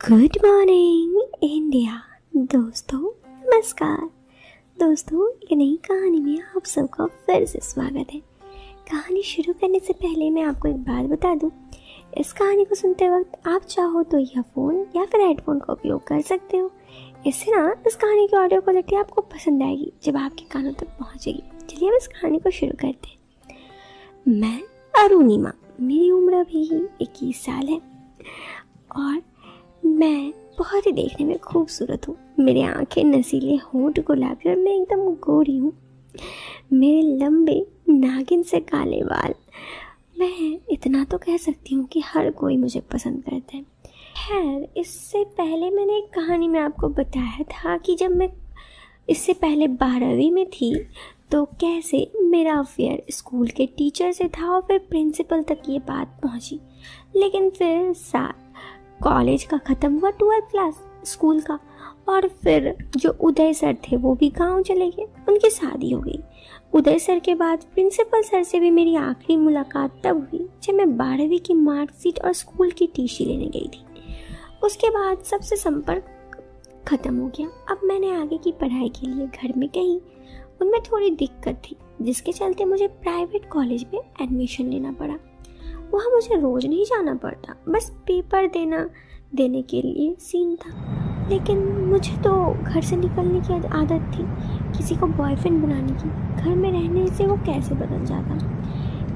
Good morning India. दोस्तों नमस्कार। दोस्तों एक नई कहानी में आप सबका फिर से स्वागत है। कहानी शुरू करने से पहले मैं आपको एक बात बता दूं, इस कहानी को सुनते वक्त आप चाहो तो ईयरफोन या फिर हेडफोन का उपयोग कर सकते हो। इससे ना इस कहानी की ऑडियो क्वालिटी आपको पसंद आएगी जब आपके कानों तक पहुंचेगी। चलिए अब इस कहानी को शुरू करते हैं। मैं अरुणिमा, मेरी उम्र अभी 21 साल है और मैं बहुत ही देखने में खूबसूरत हूँ। मेरी आंखें नसीले, होंठ गुलाबी और मैं एकदम गोरी हूँ। मेरे लंबे नागिन से काले बाल। मैं इतना तो कह सकती हूँ कि हर कोई मुझे पसंद करता है। खैर, इससे पहले मैंने एक कहानी में आपको बताया था कि जब मैं इससे पहले 12वीं में थी तो कैसे मेरा अफेयर स्कूल के टीचर से था और फिर प्रिंसिपल तक ये बात पहुँची। लेकिन फिर साथ कॉलेज का ख़त्म हुआ, 12th क्लास स्कूल का, और फिर जो उदय सर थे वो भी गांव चले गए, उनकी शादी हो गई। उदय सर के बाद प्रिंसिपल सर से भी मेरी आखिरी मुलाकात तब हुई जब मैं 12वीं की मार्कशीट और स्कूल की टीसी लेने गई थी। उसके बाद सबसे संपर्क ख़त्म हो गया। अब मैंने आगे की पढ़ाई के लिए घर में कही, उनमें थोड़ी दिक्कत थी जिसके चलते मुझे प्राइवेट कॉलेज में एडमिशन लेना पड़ा। वहाँ मुझे रोज़ नहीं जाना पड़ता, बस पेपर देने के लिए सीन था। लेकिन मुझे तो घर से निकलने की आदत थी, किसी को बॉयफ्रेंड बनाने की। घर में रहने से वो कैसे बदल जाता।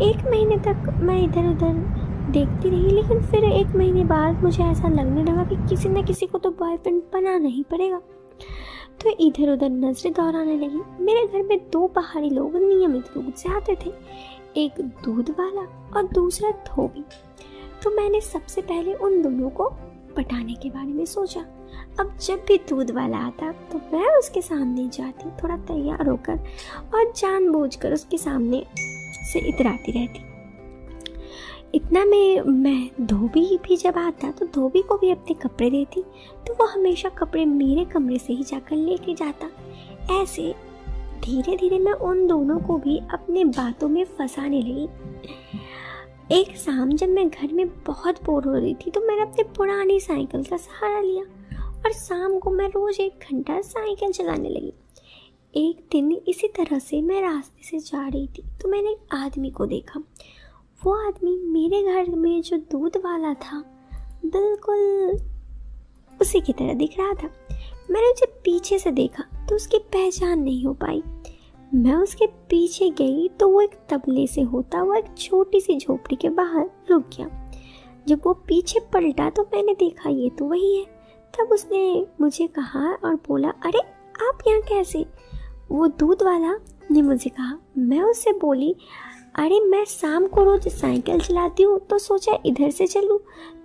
1 महीने तक मैं इधर उधर देखती रही, लेकिन फिर 1 महीने बाद मुझे ऐसा लगने लगा कि किसी न किसी को तो बॉयफ्रेंड बनाना ही पड़ेगा। तो इधर उधर नजरें दौड़ाने लगी। मेरे घर में 2 पहाड़ी लोग नियमित रूप से आते थे, एक दूध वाला और दूसरा धोबी। तो मैंने सबसे पहले उन दोनों को पटाने के बारे में सोचा। अब जब भी दूध वाला आता तो मैं उसके सामने जाती, थोड़ा तैयार होकर, और जानबूझकर उसके सामने से इतराती रहती। इतना में मैं धोबी भी जब आता तो धोबी को भी अपने कपड़े देती, तो वो हमेशा कपड़े मेरे कमरे से ही जाकर लेके जाता। ऐसे धीरे धीरे मैं उन दोनों को भी अपने बातों में फंसाने लगी। एक शाम जब मैं घर में बहुत बोर हो रही थी तो मैंने अपने पुरानी साइकिल का सहारा लिया और शाम को मैं रोज 1 घंटा साइकिल चलाने लगी। एक दिन इसी तरह से मैं रास्ते से जा रही थी तो मैंने एक आदमी को देखा। वो आदमी मेरे घर में जो दूध वाला था बिल्कुल उसी की तरह दिख रहा था। मैंने उसे पीछे से देखा तो उसकी पहचान नहीं हो पाई। मैं उसके पीछे गई तो वो एक तबले से होता हुआ एक छोटी सी झोपड़ी के बाहर रुक गया। जब वो पीछे पलटा तो मैंने देखा ये तो वही है। तब उसने मुझे कहा और बोला, अरे आप यहाँ कैसे? वो दूध वाला ने मुझे कहा। मैं उससे बोली, अरे मैं शाम को रोज साइकिल चलाती हूँ तो सोचा इधर से चलूँ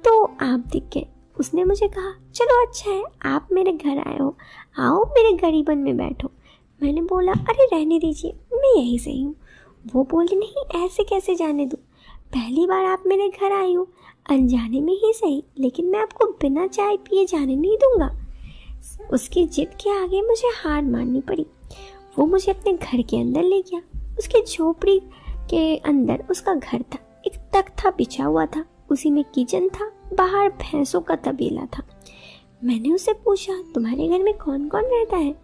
तो आप दिख गए। उसने मुझे कहा, चलो अच्छा है आप मेरे घर आए हो, आओ मेरे गरीबन में बैठो। मैंने बोला, अरे रहने दीजिए, मैं यहीं से हूँ। वो बोली, नहीं ऐसे कैसे जाने दूँ, पहली बार आप मेरे घर आई हो, अनजाने में ही सही, लेकिन मैं आपको बिना चाय पिए जाने नहीं दूंगा। उसकी जिद के आगे मुझे हार माननी पड़ी। वो मुझे अपने घर के अंदर ले गया। उसकी झोपड़ी के अंदर उसका घर था, एक तख्ता बिछा हुआ था, उसी में किचन था, बाहर भैंसों का तबेला था। मैंने उससे पूछा, तुम्हारे घर में कौन कौन रहता है?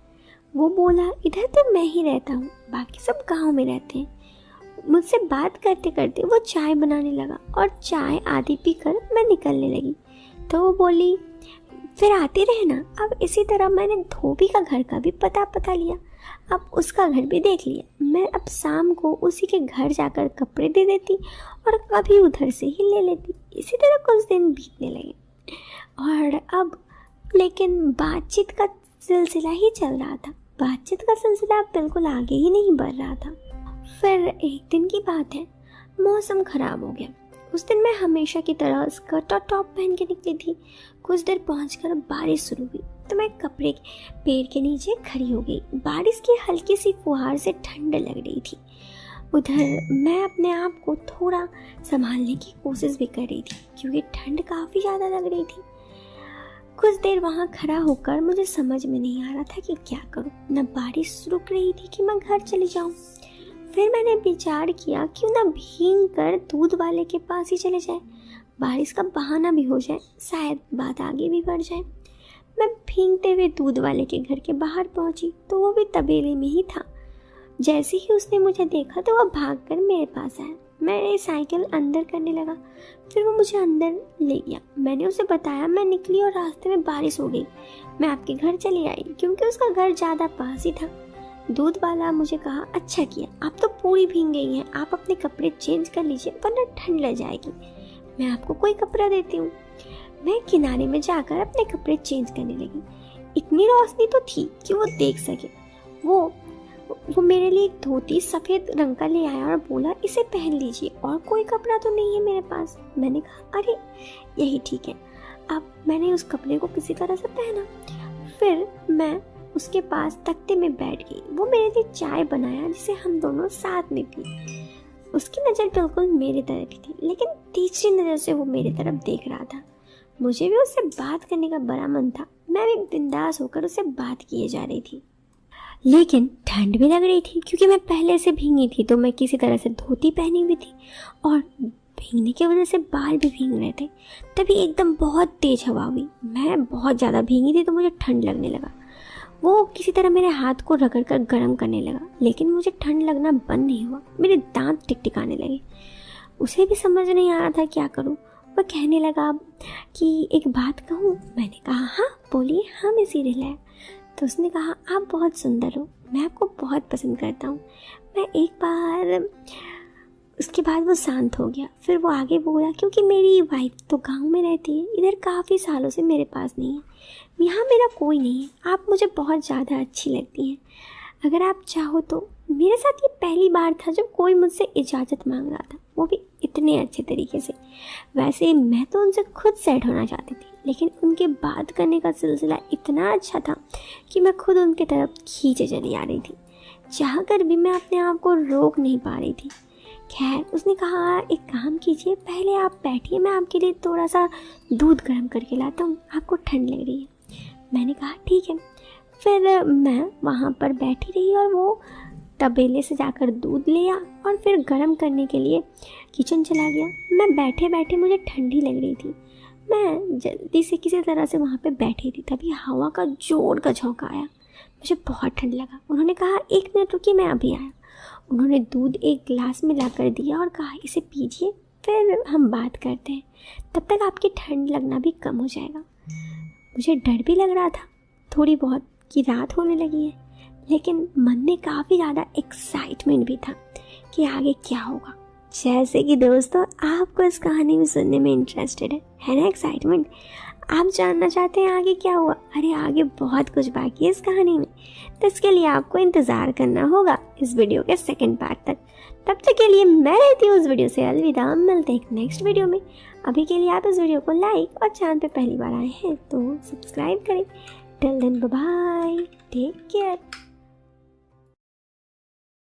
वो बोला, इधर तो मैं ही रहता हूँ, बाकी सब गांव में रहते हैं। मुझसे बात करते करते वो चाय बनाने लगा और चाय आधी पीकर मैं निकलने लगी। तो वो बोली, फिर आते रहना। अब इसी तरह मैंने धोबी का घर का भी पता लिया, अब उसका घर भी देख लिया। मैं अब शाम को उसी के घर जाकर कपड़े दे देती और कभी उधर से ही ले लेती। इसी तरह कुछ दिन बीतने लगे और अब लेकिन बातचीत का सिलसिला ही चल रहा था। बातचीत का सिलसिला बिल्कुल आगे ही नहीं बढ़ रहा था। फिर एक दिन की बात है, मौसम खराब हो गया। उस दिन मैं हमेशा की तरह स्कर्ट और टॉप पहन के निकली थी। कुछ देर पहुंचकर बारिश शुरू हुई तो मैं कपड़े पेड़ के नीचे खड़ी हो गई। बारिश की हल्की सी फुहार से ठंड लग रही थी। उधर मैं अपने आप को थोड़ा संभालने की कोशिश भी कर रही थी क्योंकि ठंड काफ़ी ज़्यादा लग रही थी। कुछ देर वहाँ खड़ा होकर मुझे समझ में नहीं आ रहा था कि क्या करूँ। न बारिश रुक रही थी कि मैं घर चली जाऊँ। फिर मैंने विचार किया क्यों ना भीग कर दूध वाले के पास ही चले जाए। बारिश का बहाना भी हो जाए, शायद बात आगे भी बढ़ जाए। मैं भीगते हुए दूध वाले के घर के बाहर पहुंची तो वो भी तबेले में ही था। जैसे ही उसने मुझे देखा तो वह भागकर मेरे पास आया। मैं साइकिल अंदर करने लगा, फिर वो मुझे अंदर ले गया। मैंने उसे बताया मैं निकली और रास्ते में बारिश हो गई, मैं आपके घर चली आई, क्योंकि उसका घर ज़्यादा पास ही था। दूध वाला मुझे कहा, अच्छा किया, आप तो पूरी भीग गई हैं, आप अपने कपड़े चेंज कर लीजिए वरना ठंड लग जाएगी, मैं आपको कोई कपड़ा देती हूँ। मैं किनारे में जाकर अपने कपड़े चेंज करने लगी। इतनी रोशनी तो थी कि वो देख सके। वो मेरे लिए एक धोती सफ़ेद रंग का ले आया और बोला, इसे पहन लीजिए, और कोई कपड़ा तो नहीं है मेरे पास। मैंने कहा, अरे यही ठीक है। अब मैंने उस कपड़े को किसी तरह से पहना, फिर मैं उसके पास तख्ते में बैठ गई। वो मेरे लिए चाय बनाया जिसे हम दोनों साथ में पी। उसकी नज़र बिल्कुल मेरी तरफ ही थी, लेकिन तीसरी नज़र से वो मेरी तरफ देख रहा था। मुझे भी उससे बात करने का बड़ा मन था। मैं भी बिंदास होकर उससे बात किए जा रही थी, लेकिन ठंड भी लग रही थी क्योंकि मैं पहले से भीगी थी, तो मैं किसी तरह से धोती पहनी हुई थी और भीगने की वजह से बाल भी भीग रहे थे। तभी एकदम बहुत तेज हवा हुई। मैं बहुत ज़्यादा भीगी थी तो मुझे ठंड लगने लगा। वो किसी तरह मेरे हाथ को रगड़ कर गर्म करने लगा, लेकिन मुझे ठंड लगना बंद नहीं हुआ। मेरे दांत टिकटिकाने लगे। उसे भी समझ नहीं आ रहा था क्या करूं। वह कहने लगा कि एक बात कहूं। मैंने कहा, हाँ बोलिए, हाँ मैं सीरियल है। तो उसने कहा, आप बहुत सुंदर हो, मैं आपको बहुत पसंद करता हूँ। मैं एक बार, उसके बाद वो शांत हो गया। फिर वो आगे बोला, क्योंकि मेरी वाइफ तो गांव में रहती है, इधर काफ़ी सालों से मेरे पास नहीं है, यहाँ मेरा कोई नहीं है। आप मुझे बहुत ज़्यादा अच्छी लगती हैं। अगर आप चाहो तो। मेरे साथ ये पहली बार था जब कोई मुझसे इजाज़त मांग रहा था, वो भी इतने अच्छे तरीके से। वैसे मैं तो उनसे खुद सेट होना चाहती थी, लेकिन उनके बात करने का सिलसिला इतना अच्छा था कि मैं खुद उनके तरफ खींचे चली आ रही थी। चाह कर भी मैं अपने आप को रोक नहीं पा रही थी। खैर, उसने कहा, एक काम कीजिए, पहले आप बैठिए, मैं आपके लिए थोड़ा सा दूध गर्म करके लाता हूँ, आपको ठंड लग रही है। मैंने कहा, ठीक है। फिर मैं वहाँ पर बैठी रही और वो तबेले से जाकर दूध लिया और फिर गर्म करने के लिए किचन चला गया। मैं बैठे बैठे मुझे ठंडी लग रही थी। मैं जल्दी से किसी तरह से वहाँ पे बैठी थी, तभी हवा का जोर का झोंका आया। मुझे बहुत ठंड लगा। उन्होंने कहा, 1 मिनट रुकिए, मैं अभी आया। उन्होंने दूध एक गिलास में ला कर दिया और कहा, इसे पीजिए, फिर हम बात करते हैं, तब तक आपकी ठंड लगना भी कम हो जाएगा। मुझे डर भी लग रहा था थोड़ी बहुत कि रात होने लगी है, लेकिन मन में काफ़ी ज़्यादा एक्साइटमेंट भी था कि आगे क्या होगा। जैसे कि दोस्तों, आपको इस कहानी में सुनने में इंटरेस्टेड है ना, एक्साइटमेंट, आप जानना चाहते हैं आगे क्या हुआ। अरे आगे बहुत कुछ बाकी है इस कहानी में, तो इसके लिए आपको इंतज़ार करना होगा इस वीडियो के सेकंड पार्ट तक। तब तक के लिए मैं रहती हूँ उस वीडियो से अलविदा। मिलते हैं एक नेक्स्ट वीडियो में। अभी के लिए आप इस वीडियो को लाइक और चैनल पे पहली बार आए हैं तो सब्सक्राइब करें। Till then bye bye, take care.